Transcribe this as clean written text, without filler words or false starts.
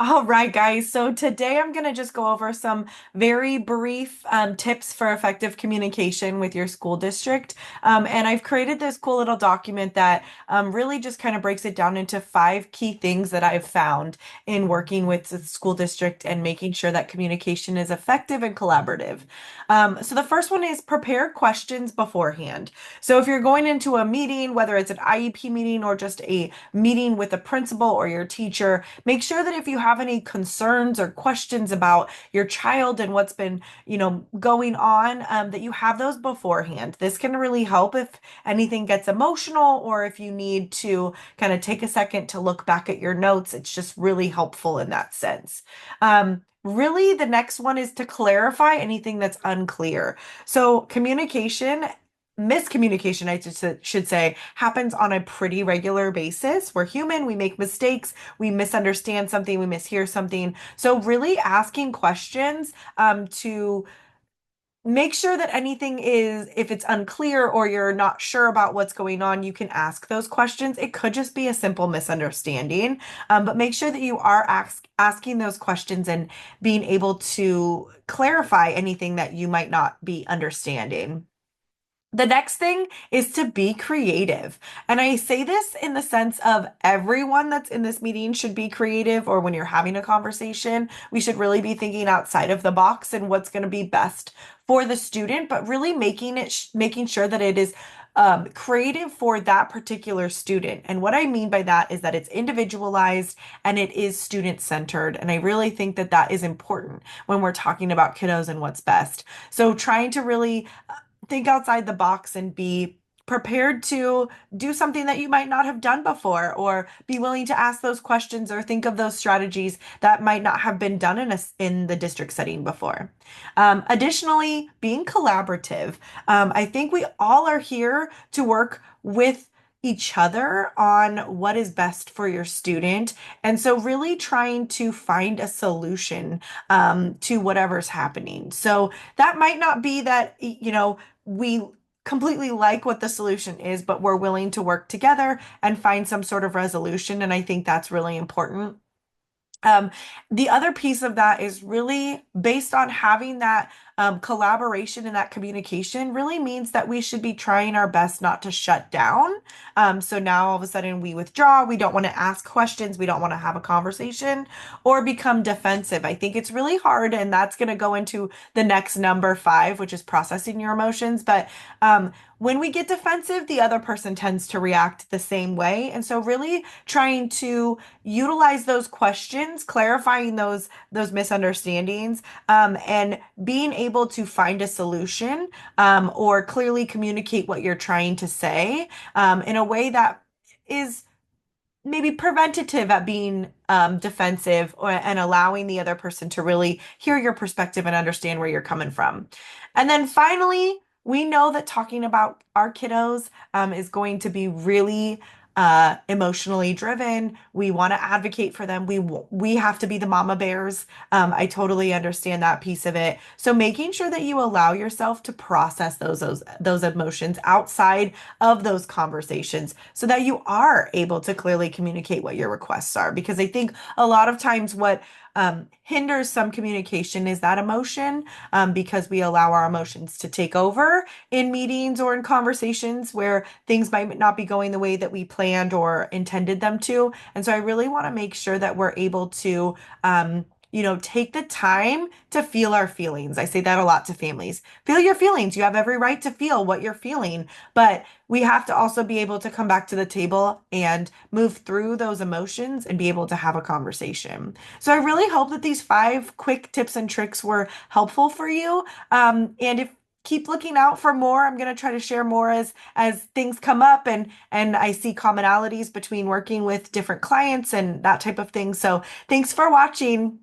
All right, guys. So today I'm going to just go over some very brief tips for effective communication with your school district. And I've created this cool little document that really just kind of breaks it down into five key things that I've found in working with the school district and making sure that communication is effective and collaborative. So the first one is prepare questions beforehand. So if you're going into a meeting, whether it's an IEP meeting or just a meeting with a principal or your teacher, make sure that if you have any concerns or questions about your child and what's been, going on, that you have those beforehand. This can really help if anything gets emotional or if you need to kind of take a second to look back at your notes. It's just really helpful in that sense. Really, the next one is to clarify anything that's unclear. So, miscommunication, should say, happens on a pretty regular basis. We're human, we make mistakes, we misunderstand something, we mishear something. So, really asking questions to make sure that anything is, if it's unclear or you're not sure about what's going on, you can ask those questions. It could just be a simple misunderstanding, but make sure that you are asking those questions and being able to clarify anything that you might not be understanding. The next thing is to be creative. And I say this in the sense of everyone that's in this meeting should be creative, or when you're having a conversation, we should really be thinking outside of the box and what's going to be best for the student, but really making sure that it is creative for that particular student. And what I mean by that is that it's individualized and it is student centered. And I really think that that is important when we're talking about kiddos and what's best. So trying to really think outside the box and be prepared to do something that you might not have done before, or be willing to ask those questions or think of those strategies that might not have been done in the district setting before. Additionally, being collaborative. I think we all are here to work with each other on what is best for your student. And so really trying to find a solution to whatever's happening. So that might not be that, we completely like what the solution is, but we're willing to work together and find some sort of resolution. And I think that's really important. Um, the other piece of that is really based on having that collaboration and that communication really means that we should be trying our best not to shut down. So now all of a sudden we withdraw, we don't want to ask questions, we don't want to have a conversation or become defensive. I think it's really hard, and that's going to go into the next number five, which is processing your emotions. But when we get defensive, the other person tends to react the same way. And so really trying to utilize those questions, clarifying those misunderstandings, and being able to find a solution, or clearly communicate what you're trying to say, in a way that is maybe preventative at being defensive, and allowing the other person to really hear your perspective and understand where you're coming from. And then finally, we know that talking about our kiddos is going to be really emotionally driven. We want to advocate for them. We have to be the mama bears. I totally understand that piece of it. So making sure that you allow yourself to process those emotions outside of those conversations so that you are able to clearly communicate what your requests are. Because I think a lot of times what hinders some communication is that emotion, because we allow our emotions to take over in meetings or in conversations where things might not be going the way that we planned or intended them to. And so I really want to make sure that we're able to, take the time to feel our feelings. I say that a lot to families. Feel your feelings. You have every right to feel what you're feeling, but we have to also be able to come back to the table and move through those emotions and be able to have a conversation. So I really hope that these five quick tips and tricks were helpful for you. And if keep looking out for more. I'm going to try to share more as things come up, and I see commonalities between working with different clients and that type of thing. So thanks for watching.